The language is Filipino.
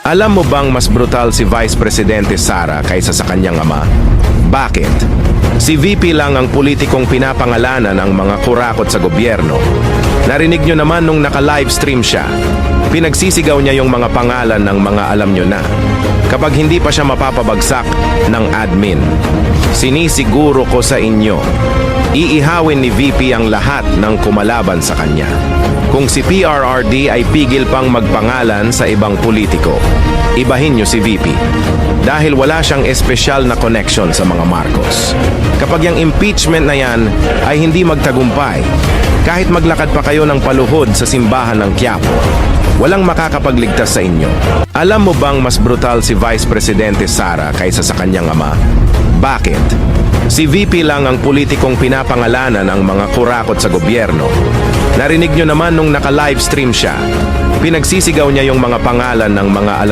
Alam mo bang mas brutal si Vice Presidente Sara kaysa sa kanyang ama? Bakit? Si VP lang ang politikong pinapangalanan ng mga kurakot sa gobyerno. Narinig nyo naman nung naka-livestream siya. Pinagsisigaw niya yung mga pangalan ng mga alam nyo na. Kapag hindi pa siya mapapabagsak ng admin. Sinisiguro ko sa inyo, iihawin ni VP ang lahat ng kumalaban sa kanya. Kung si PRRD ay pigil pang magpangalan sa ibang politiko, ibahin nyo si VP. Dahil wala siyang espesyal na connection sa mga Marcos. Kapag yung impeachment na yan ay hindi magtagumpay, kahit maglakad pa kayo ng paluhod sa simbahan ng Quiapo, walang makakapagligtas sa inyo. Alam mo bang mas brutal si Vice Presidente Sara kaysa sa kanyang ama? Bakit? Si VP lang ang politikong pinapangalanan ng mga kurakot sa gobyerno. Narinig nyo naman nung naka-livestream siya. Pinagsisigaw niya yung mga pangalan ng mga alam